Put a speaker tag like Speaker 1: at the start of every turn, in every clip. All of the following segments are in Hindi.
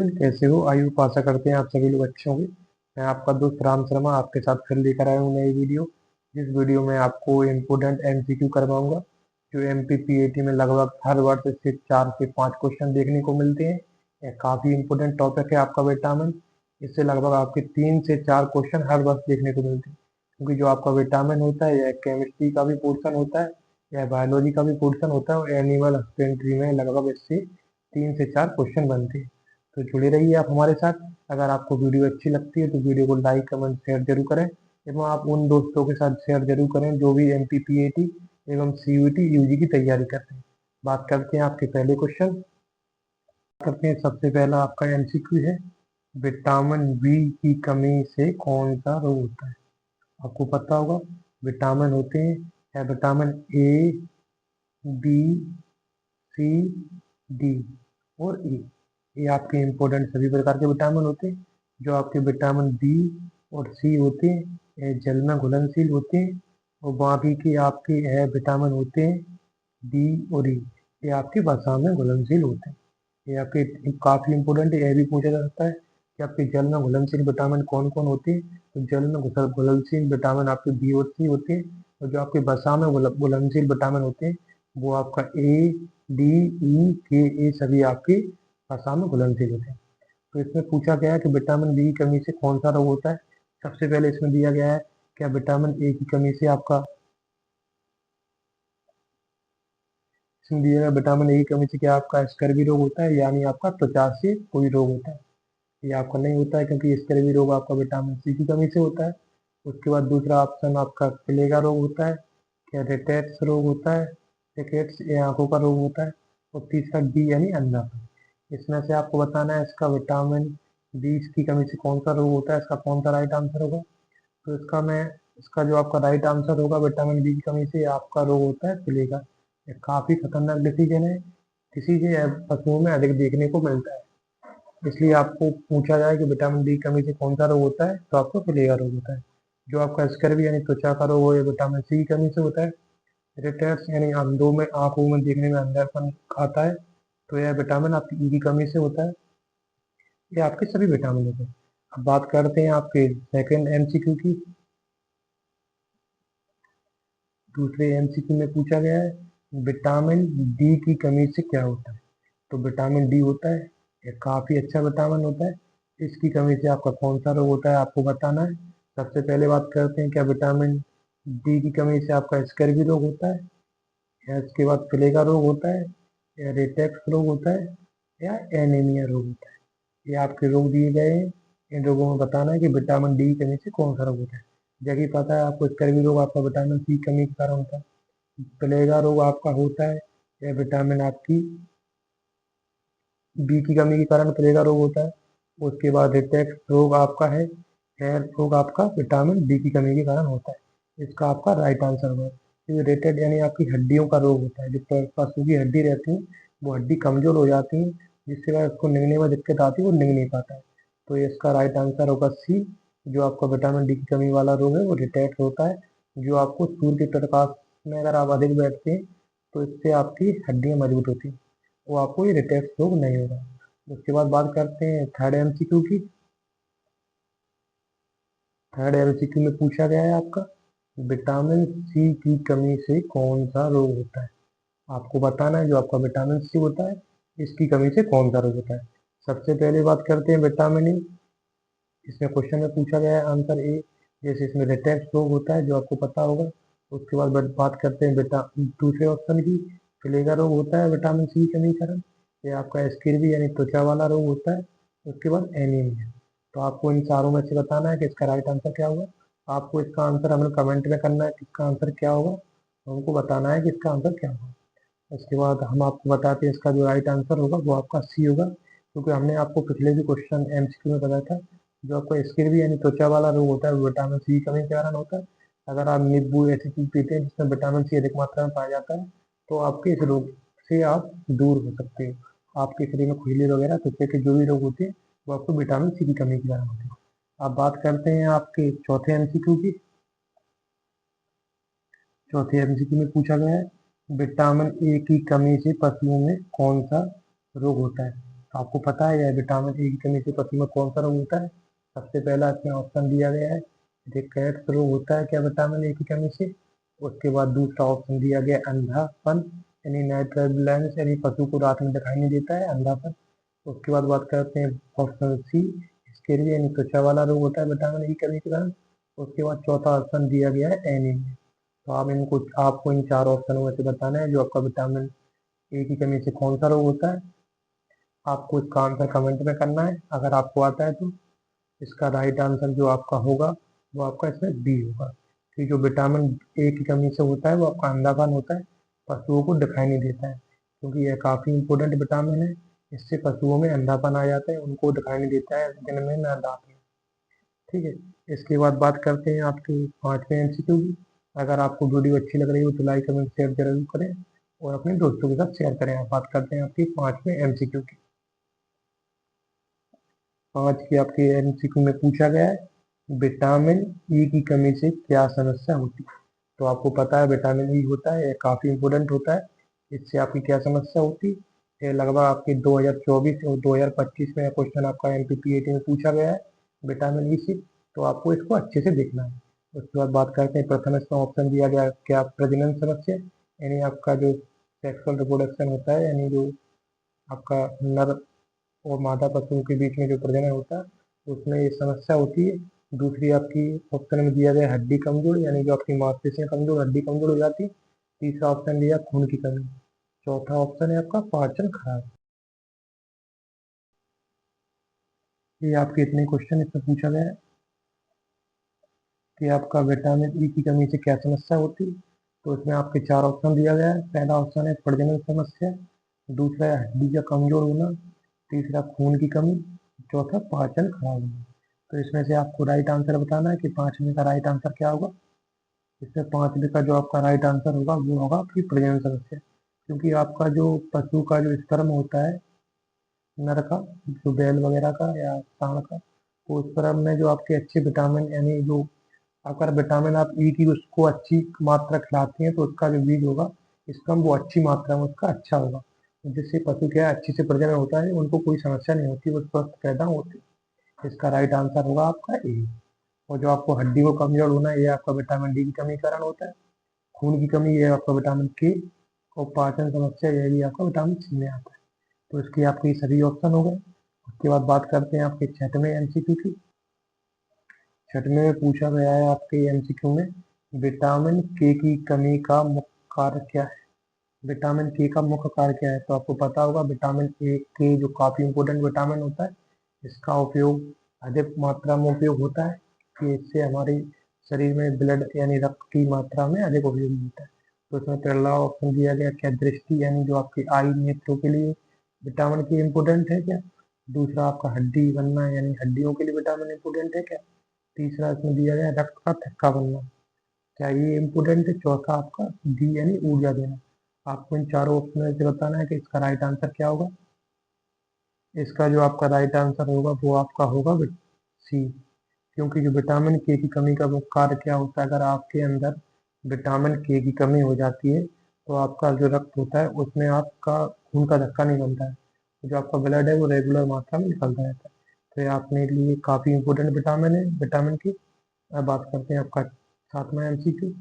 Speaker 1: कैसे हो? आयु आशा करते हैं आप सभी लोग अच्छे होंगे। मैं आपका दोस्त राम शर्मा आपके साथ फिर लेकर आया हूँ नई वीडियो। जिस वीडियो में आपको इम्पोर्टेंट एमसीक्यू करवाऊंगा, जो एमपीपीएटी में लगभग हर वर्ष से 4 से 5 क्वेश्चन देखने को मिलते हैं। यह काफ़ी इम्पोर्टेंट टॉपिक है आपका विटामिन। इससे लगभग आपके 3 से 4 क्वेश्चन हर वर्ष देखने को मिलते हैं, क्योंकि जो आपका विटामिन होता है यह केमिस्ट्री का भी पोर्शन होता है, यह बायोलॉजी का भी पोर्शन होता है, और एनिमल हस्बेंड्री में लगभग इससे 3 से 4 क्वेश्चन बनते हैं। तो जुड़े रहिए आप हमारे साथ। अगर आपको वीडियो अच्छी लगती है तो वीडियो को लाइक कमेंट शेयर जरूर करें, एवं आप उन दोस्तों के साथ शेयर जरूर करें जो भी एमपीपीएटी एवं सीयूईटी यूजी की तैयारी कर रहे हैं। बात करते हैं आपके पहले क्वेश्चन करते हैं। सबसे पहला आपका एमसीक्यू है, विटामिन बी की कमी से कौन सा रोग होता है? आपको पता होगा विटामिन होते हैं vitamin A, B, C, D और ई। ये आपके इम्पोर्टेंट सभी प्रकार के विटामिन होते हैं। जो आपके विटामिन बी और सी होते हैं ये जल में घुलनशील होते हैं, और बाकी के आपके विटामिन होते हैं डी और ई, ये आपके वसा में घुलनशील होते हैं। ये आपके काफी इम्पोर्टेंट है। यह भी पूछा जा सकता है कि आपके जल में घुलनशील विटामिन कौन कौन होते हैं। तो जल में घुलनशील विटामिन आपके बी और सी होते हैं, और जो आपके वसा में घुलनशील विटामिन होते हैं वो आपका ए, डी, ई, के, ए सभी आपके वसा में घुलनशील होते हैं। तो इसमें पूछा गया है कि विटामिन बी की कमी से कौन सा रोग होता है। सबसे पहले इसमें दिया गया है क्या विटामिन ए की कमी से आपका इसमें दिया गया विटामिन ए की कमी से क्या आपका स्कर्वी रोग होता है, यानी आपका त्वचा से कोई रोग होता है? ये आपका नहीं होता है, क्योंकि स्कर्वी रोग आपका विटामिन सी की कमी से होता है। उसके बाद दूसरा ऑप्शन आपका प्लेगा रोग होता है, क्या रेटेट्स रोग होता है, रिकेट्स ये आंखों का रोग होता है। और तीसरा डी यानी अंधापन। इसमें से आपको बताना है इसका विटामिन बी की कमी से कौन सा रोग होता है, इसका कौन सा राइट आंसर होगा। तो इसका जो आपका राइट आंसर होगा विटामिन बी की कमी से आपका रोग होता है प्लेगा। ये काफी खतरनाक डिसीजन है, किसी के पशुओं में अधिक देखने को मिलता है। इसलिए आपको पूछा जाए कि विटामिन डी की कमी से कौन सा रोग होता है, तो आपको प्लेगा रोग होता है। जो आपका स्कर्वी यानी त्वचा का रोग हो, ये विटामिन सी की कमी से होता है। रिटेट्स यानी अंधों में आंखों में देखने में अंधापन आता है, तो यह विटामिन आपकी ई की कमी से होता है। ये आपके सभी विटामिन होते हैं। अब बात करते हैं आपके सेकेंड एमसीक्यू की। दूसरे एमसीक्यू में पूछा गया है विटामिन डी की कमी से क्या होता है। तो विटामिन डी होता है, ये काफी अच्छा विटामिन होता है। इसकी कमी से आपका कौन सा रोग होता है आपको बताना है। सबसे पहले बात करते हैं क्या विटामिन डी की कमी से आपका स्कर्वी रोग होता है, या इसके बाद प्लेगा रोग होता है, या रेटेक्स रोग होता है, या एनीमिया रोग होता है। ये आपके रोग दिए गए हैं। इन रोगों में बताना है कि विटामिन डी की कमी से कौन सा रोग होता है। जैसे कि पता है आपको स्कर्वी रोग आपका विटामिन सी की कमी के कारण होता है। प्लेगा रोग आपका होता है या विटामिन आपकी बी की कमी के कारण प्लेगा रोग होता है। उसके बाद रिटेक्स रोग आपका है, हेयर रोग आपका विटामिन डी की कमी के कारण होता है। इसका आपका राइट आंसर होगा। ये रेटेड यानी आपकी हड्डियों का रोग होता है, जो पशु की हड्डी रहती है वो हड्डी कमजोर हो जाती है, जिससे वह उसको निगलने में दिक्कत आती है, वो निग नहीं पाता है। तो इसका राइट आंसर होगा सी। जो आपका विटामिन डी की कमी वाला रोग है वो रिटेक्स होता है, जो आपको सूर्य के प्रकाश में अगर आप अधिक बैठते हैं तो इससे आपकी हड्डियां मजबूत होती हैं, वो आपको ये रिटेक्स रोग नहीं होगा। उसके बाद बात करते हैं थर्ड एमसीक्यू की। थर्ड एमसीक्यू में पूछा गया है आपका विटामिन सी की कमी से कौन सा रोग होता है। आपको बताना है जो आपका विटामिन सी होता है इसकी कमी से कौन सा रोग होता है। सबसे पहले बात करते हैं विटामिन ई। इसमें क्वेश्चन में पूछा गया है आंसर ए, जैसे इसमें रिटेक्स रोग होता है जो आपको पता होगा। उसके बाद बात करते हैं दूसरे ऑप्शन की, प्लेगा रोग होता है विटामिन सी की कमी के कारण। ये आपका स्किर्वी यानी त्वचा वाला रोग होता है। उसके बाद एनीमिया। तो आपको इन चारों में से बताना है कि इसका राइट आंसर क्या होगा। आपको इसका आंसर हमें कमेंट में करना है कि इसका आंसर क्या होगा, हमको बताना है कि इसका आंसर क्या होगा। उसके बाद हम आपको बताते हैं इसका जो राइट आंसर होगा वो आपका सी होगा, क्योंकि हमने आपको पिछले भी क्वेश्चन एमसीक्यू में बताया था जो आपका स्किन यानी त्वचा वाला रोग होता है वो विटामिन सी की कमी के कारण होता है। अगर आप नींबू ऐसी चीज पीते हैं जिसमें विटामिन सी अधिक मात्रा में पाया जाता है तो आपके इस रोग से आप दूर हो सकते हैं। आपके शरीर में खुजली वगैरह त्वचा के जो भी रोग होते हैं वो आपको विटामिन सी की कमी के कारण होते हैं। अब बात करते हैं आपके चौथे एमसीक्यू की। चौथे एमसीक्यू में पूछा गया है विटामिन ए की कमी से पशुओं में कौन सा रोग होता है। तो आपको पता है यह विटामिन ए की कमी से पशु में कौन सा रोग होता है? सबसे पहला इसमें ऑप्शन दिया गया है रिकेट्स रोग होता है क्या विटामिन ए की कमी से। उसके बाद दूसरा ऑप्शन दिया गया अंधापन यानी नाइट ब्लाइंडनेस यानी पशु को रात में दिखाई नहीं देता है अंधापन। उसके बाद बात करते हैं ऑप्शन सी स्केर्वी यानी त्वचा वाला रोग होता है विटामिन ए की कमी के कारण। उसके बाद चौथा ऑप्शन दिया गया है एनीमिया। तो आपको इन चार ऑप्शनों में से बताना है जो आपका विटामिन ए की कमी से कौन सा रोग होता है। आपको इसका आंसर कमेंट में करना है अगर आपको आता है तो। इसका राइट आंसर जो आपका होगा वो आपका इसमें बी होगा कि जो विटामिन ए की कमी से होता है वो आपका अंधापन होता है, पशुओं को दिखाई नहीं देता है क्योंकि यह काफ़ी इंपॉर्टेंट विटामिन है। इससे पशुओं में अंधापन आ जाता है, उनको दिखाई नहीं देता है दिन में ना रात में। ठीक है, इसके बाद बात करते हैं आपके 5वें एमसीक्यू की। अगर आपको वीडियो अच्छी लग रही हो तो लाइक कमेंट शेयर जरूर करें और अपने दोस्तों के साथ शेयर करें। आप बात करते हैं आपकी 5वें एमसीक्यू की। 5 की आपके एमसीक्यू में पूछा गया है विटामिन ई की कमी से क्या समस्या होती है। तो आपको पता है विटामिन ई होता है, यह काफ़ी इंपॉर्टेंट होता है। इससे आपकी क्या समस्या होती है, ये लगभग आपके 2024 और 2025 में क्वेश्चन आपका एमपीपीएटी में पूछा गया है विटामिन ई से। तो आपको इसको अच्छे से देखना है। उसके बाद बात करते हैं प्रथम इसका ऑप्शन दिया गया क्या प्रजनन समस्या यानी आपका जो सेक्सुअल रिप्रोडक्शन होता है यानी जो आपका नर और मादा पशुओं के बीच में जो प्रजनन होता है उसमें ये समस्या होती है। दूसरी आपकी ऑप्शन में दिया गया हड्डी कमजोर यानी जो आपकी मांसपेशियां कमजोर हड्डी कमजोर हो जाती है। तीसरा ऑप्शन दिया खून की कमी। चौथा ऑप्शन है आपका पाचन खराब। ये आपके इतने क्वेश्चन इसमें पूछा गया है कि आपका विटामिन ई की कमी से क्या समस्या होती है। तो इसमें आपके चार ऑप्शन दिया गया है। पहला ऑप्शन है प्रजनन समस्या, दूसरा है हड्डी का कमजोर होना, तीसरा खून की कमी, चौथा पाचन खराब होना। तो इसमें से आपको राइट आंसर बताना है कि 5वें का राइट आंसर क्या होगा। इसमें 5वें का जो आपका राइट आंसर होगा वो होगा आपकी प्रजनन समस्या, क्योंकि आपका जो पशु का जो स्पर्म होता है नर का, जो बैल वगैरह का या सांड का, तो उस स्पर्म में जो आपके अच्छे विटामिन यानी जो आपका विटामिन आप ई की उसको अच्छी मात्रा खिलाती हैं तो उसका जो बीज होगा स्पर्म वो अच्छी मात्रा में उसका अच्छा होगा, जिससे पशु क्या है अच्छे से प्रजनन होता है, उनको कोई समस्या नहीं होती, वो स्वस्थ पैदा होते हैं। इसका राइट आंसर होगा आपका ए। और जो आपको हड्डी को कमजोर होना है ये आपका विटामिन डी की कमी के कारण होता है। खून की कमी ये आपका विटामिन के, और पाचन समस्या ये भी आपका विटामिन सी में आता है। तो इसके आपके सभी ऑप्शन हो गए। उसके बाद बात करते हैं आपके 6वें एमसीक्यू की। 6वें में पूछा गया है आपके एमसीक्यू में विटामिन के की कमी का मुख्य कार्य क्या है। विटामिन के का मुख्य कार्य क्या है। तो आपको पता होगा विटामिन ए के जो काफ़ी इंपॉर्टेंट विटामिन होता है, इसका उपयोग अधिक मात्रा में उपयोग होता है कि इससे हमारे शरीर में ब्लड यानी रक्त की मात्रा में अधिक उपयोग होता है। तो इसमें पहला ऑप्शन दिया गया क्या दृष्टि यानी जो आपकी आई नेत्रों के लिए विटामिन के इम्पोर्टेंट है क्या। दूसरा आपका हड्डी बनना यानी हड्डियों के लिए विटामिन इम्पोर्टेंट है क्या। तीसरा इसमें दिया गया रक्त का थक्का बनना, क्या ये इम्पोर्टेंट है। चौथा आपका डी यानी ऊर्जा देना। आपको इन चारों ऑप्शन में से बताना है कि इसका राइट आंसर क्या होगा। इसका जो आपका राइट आंसर होगा वो आपका होगा सी, क्योंकि जो विटामिन के की कमी का वो कार्य क्या होता है, अगर आपके अंदर विटामिन के की कमी हो जाती है तो आपका जो रक्त होता है उसमें आपका खून का धक्का नहीं बनता है, जो आपका ब्लड है वो रेगुलर मात्रा में निकलता रहता है। तो ये आपने लिए काफ़ी इंपॉर्टेंट विटामिन है विटामिन की। अब बात करते हैं आपका 7वां एमसीक्यू।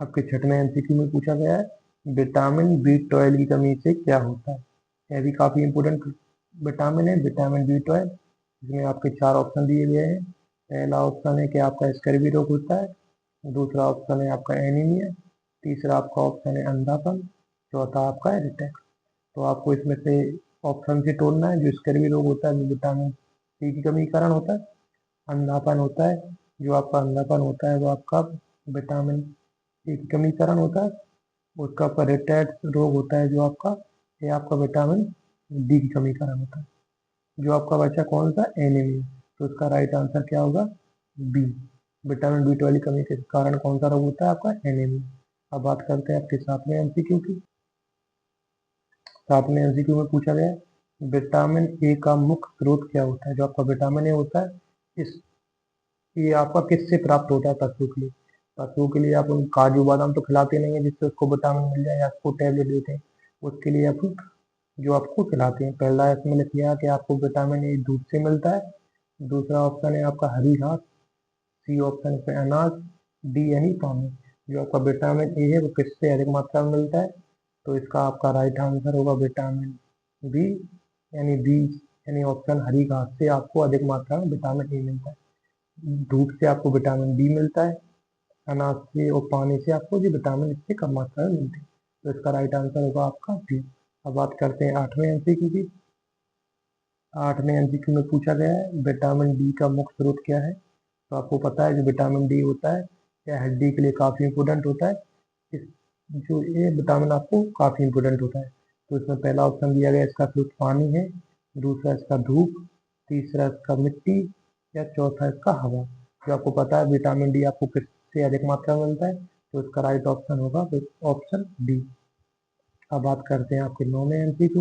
Speaker 1: आपके 6वें एमसीक्यू में पूछा गया है विटामिन बी12 की कमी से क्या होता है। यह भी काफ़ी इंपॉर्टेंट विटामिन है विटामिन बी12। इसमें आपके चार ऑप्शन दिए गए हैं। पहला ऑप्शन है कि आपका स्कर्वी रोग होता है, दूसरा ऑप्शन है आपका एनीमिया, तीसरा आपका ऑप्शन है अंधापन, चौथा आपका है रिटेक्स। तो आपको इसमें से ऑप्शन से तोड़ना है। जो स्कर्वी रोग होता है वो विटामिन सी की कमी के कारण होता है। अंधापन होता है, जो आपका अंधापन होता है वो आपका विटामिन सी की कमी के कारण होता है। उसका परिटैट रोग होता है जो आपका, ये आपका विटामिन डी की कमी के कारण होता है। जो आपका बचा कौन सा एनीमिया, तो उसका राइट आंसर क्या होगा बी। विटामिन बी12 की कमी के कारण कौन सा रोग होता है आपका एनीमिया। अब बात करते हैं आपके 7वें एमसीक्यू की। 7वें एमसीक्यू में पूछा गया है विटामिन ए का मुख्य स्रोत क्या होता है। जो आपका विटामिन ए होता है इस ये आपका किससे प्राप्त होता है पशु के लिए। पशुओं के लिए आप उन काजू बादाम तो खिलाते नहीं है जिससे उसको विटामिन मिल जाए या उसको टैबलेट देते हैं, उसके लिए आप जो आपको खिलाते हैं। पहला इसमें लिख लिया कि आपको विटामिन ए दूध से मिलता है। दूसरा ऑप्शन है आपका हरी घास। सी ऑप्शन पे अनाज। डी यानी पानी। जो आपका विटामिन ए है वो किससे अधिक मात्रा में मिलता है? तो इसका आपका राइट आंसर होगा विटामिन बी यानी बी यानी ऑप्शन हरी घास से आपको अधिक मात्रा में विटामिन ए मिलता है। दूध से आपको विटामिन डी मिलता है। अनाज से और पानी से आपको जो विटामिन इससे कम मात्रा में मिलते हैं। तो इसका राइट आंसर होगा आपका बी। अब बात करते हैं 8वें एमसीक्यू की। 8वें एमसीक्यू में पूछा गया है विटामिन डी का मुख्य स्रोत क्या है? तो आपको पता है जो विटामिन डी होता है यह हड्डी के लिए काफ़ी इंपॉर्टेंट होता है। इस जो ये विटामिन आपको काफ़ी इंपॉर्टेंट होता है। तो इसमें पहला ऑप्शन दिया गया इसका स्रोत पानी है। दूसरा इसका धूप। तीसरा इसका मिट्टी। या चौथा इसका हवा। जो आपको पता है विटामिन डी आपको किससे अधिक मात्रा में मिलता है? तो इसका राइट ऑप्शन होगा ऑप्शन डी। अब बात करते हैं आपके 9वें एमसीक्यू।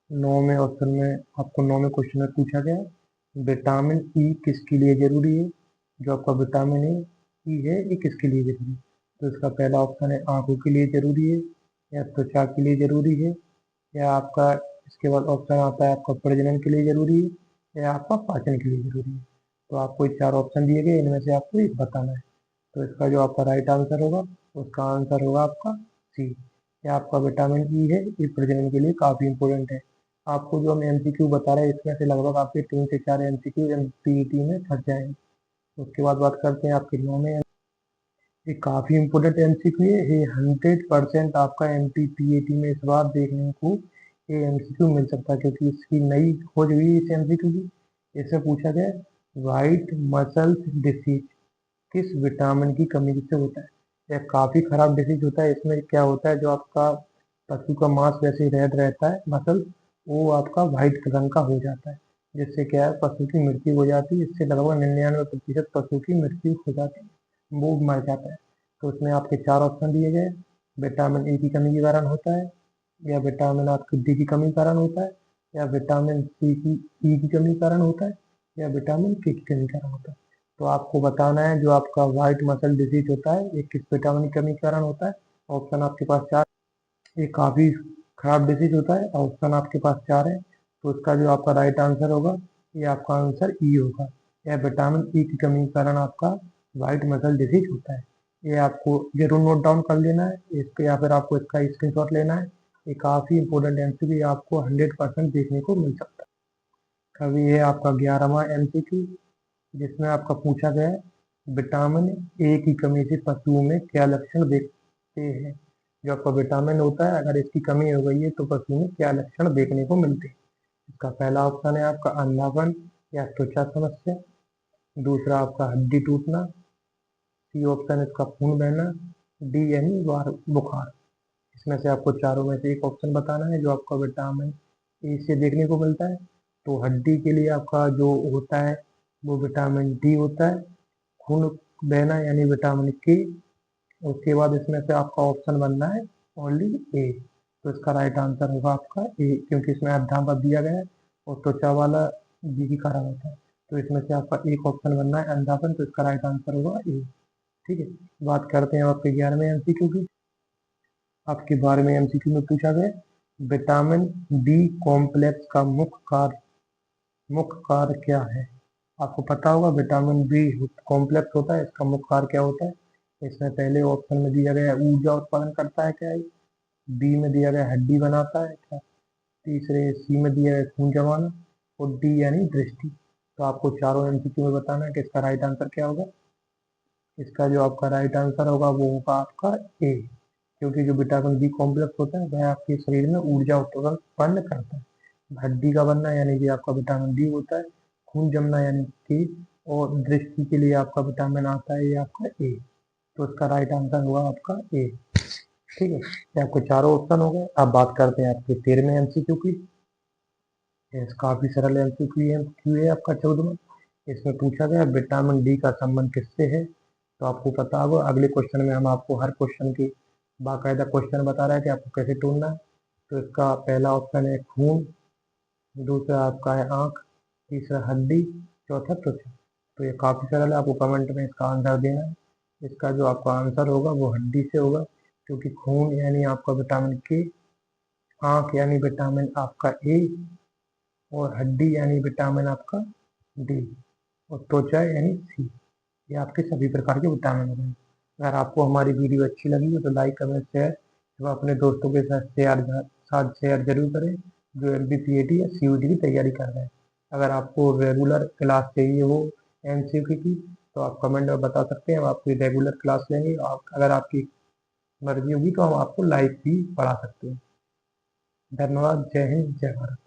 Speaker 1: 9वें ऑप्शन में आपको 9वें क्वेश्चन में पूछा गया है विटामिन ई किसके लिए जरूरी है? जो आपका विटामिन ई है ये किसके लिए जरूरी है? तो इसका पहला ऑप्शन है आंखों के लिए जरूरी है। या त्वचा के लिए जरूरी है। या आपका इसके बाद ऑप्शन आता है आपका प्रजनन के लिए जरूरी है। या आपका पाचन के लिए जरूरी है। तो आपको ये 4 ऑप्शन दिए गए, इनमें से आपको एक बताना है। तो इसका जो आपका राइट आंसर होगा उसका आंसर होगा आपका सी। ये आपका विटामिन ई है ये प्रजनन के लिए काफ़ी इंपॉर्टेंट है। आपको जो हम एमसीक्यू बता रहे हैं इसमें से लगभग आपके 3 से 4 एमसीक्यू पीईटी में फंस जाएंगे। उसके बाद बात करते हैं आपके 9वें। ये काफ़ी इंपॉर्टेंट एमसीक्यू है। ये 100% आपका एमपीपीएटी में इस बार देखने को ये एमसीक्यू मिल सकता है क्योंकि इसकी नई खोज हुई है इस एमसीक्यू की। इसमें पूछा गया व्हाइट मसल्स डिसीज किस विटामिन की कमी से होता है? यह काफ़ी खराब डिसीज होता है। इसमें क्या होता है जो आपका पशु का मांस वैसे रेड रहता है मसल वो आपका व्हाइट रंग का हो जाता है जिससे क्या है पशु की मृत्यु हो जाती है। इससे लगभग 99% पशु की मृत्यु हो जाती है वो मर जाता है। तो उसमें आपके 4 ऑप्शन दिए गए विटामिन ए की कमी के कारण होता है। या विटामिन आपकी डी की कमी के कारण होता है। या विटामिन सी की ई की कमी के कारण होता है। या विटामिन के की कमी के कारण होता है। तो आपको बताना है जो आपका व्हाइट मसल डिजीज होता है ये किस विटामिन की कमी के कारण होता है। ऑप्शन आपके पास 4। ये काफ़ी खराब डिसीज होता है। ऑप्शन आपके पास 4 है। तो इसका जो आपका राइट आंसर होगा ये आपका आंसर ई होगा। यह विटामिन ई की कमी के कारण आपका व्हाइट मसल डिसीज होता है। ये आपको जरूर नोट डाउन कर लेना है इसको या फिर आपको इसका स्क्रीनशॉट लेना है। ये काफ़ी इंपॉर्टेंट एमसीक्यू आपको 100% देखने को मिल सकता है। अभी ये आपका 11वां एमसीक्यू जिसमें आपका पूछा गया है विटामिन ए की कमी से पशुओं में क्या लक्षण देखते हैं? जो आपका विटामिन होता है अगर इसकी कमी हो गई है तो पशु में क्या लक्षण देखने को मिलते हैं? इसका पहला ऑप्शन है आपका अंधापन या त्वचा समस्या। दूसरा आपका हड्डी टूटना। सी ऑप्शन इसका खून बहना। डी यानी बुखार। इसमें से आपको चारों में से एक ऑप्शन बताना है जो आपका विटामिन ए से देखने को मिलता है। तो हड्डी के लिए आपका जो होता है वो विटामिन डी होता है। खून बहना यानी विटामिन के। उसके बाद इसमें से आपका ऑप्शन बनना है ओनली ए। तो इसका राइट आंसर होगा आपका ए क्योंकि इसमें अध्यापक दिया गया है और त्वचा वाला बी की कारण होता है। तो इसमें से आपका एक ऑप्शन बनना है अंधापन। तो इसका राइट आंसर होगा ए। ठीक है। बात करते हैं आपके 11वें एमसीक्यू की। आपके 12वें एमसीक्यू में पूछा गया विटामिन बी कॉम्प्लेक्स का मुख्य कार्य क्या है? आपको पता होगा विटामिन बी कॉम्प्लेक्स होता है इसका मुख्य कार्य क्या होता है? इसमें पहले ऑप्शन में दिया गया है ऊर्जा उत्पादन करता है क्या है? बी में दिया गया हड्डी बनाता है क्या? तीसरे सी में दिया है खून जमाना। और डी यानी दृष्टि। तो आपको चारों एमसीक्यू में बताना है कि इसका राइट आंसर क्या होगा। इसका जो आपका राइट आंसर होगा वो होगा आपका ए क्योंकि जो विटामिन बी कॉम्प्लेक्स होता है वह आपके शरीर में ऊर्जा उत्पन्न करता है। हड्डी का बनना यानी कि आपका विटामिन डी होता है। खून जमना यानी कि और दृष्टि के लिए आपका विटामिन आता है ये आपका ए। तो इसका राइट आंसर होगा आपका ए। ठीक है। ये आपको चारों ऑप्शन हो गए। अब बात करते हैं आपके 13वें एमसीक्यू की। काफी सरल एमसीक्यू है आपका 14वां। इसमें पूछा गया विटामिन डी का संबंध किससे है? तो आपको पता होगा अगले क्वेश्चन में हम आपको हर क्वेश्चन की बाकायदा क्वेश्चन बता रहे हैं कि आपको कैसे ढूंढना है। तो इसका पहला ऑप्शन है खून। दूसरा आपका है आंख। तीसरा हड्डी। चौथा त्वचा। तो ये काफ़ी सरल है आपको कमेंट में इसका आंसर देना है। इसका जो आपका आंसर होगा वो हड्डी से होगा क्योंकि खून यानी आपका विटामिन के आँख यानी विटामिन आपका ए, और हड्डी यानी विटामिन आपका डी, और त्वचा यानी सी। ये आपके सभी प्रकार के विटामिन हो गए। अगर आपको हमारी वीडियो अच्छी लगी हो तो लाइक कमेंट शेयर एवं अपने दोस्तों के साथ शेयर जरूर करें जो MPPAT या CUET की तैयारी कर रहे हैं। अगर आपको रेगुलर क्लास चाहिए हो MCQ की तो आप कमेंट में बता सकते हैं, हम आपकी रेगुलर क्लास लेंगे। अगर आपकी मर्जी होगी तो हम आपको लाइव भी पढ़ा सकते हैं। धन्यवाद। जय हिंद, जय भारत।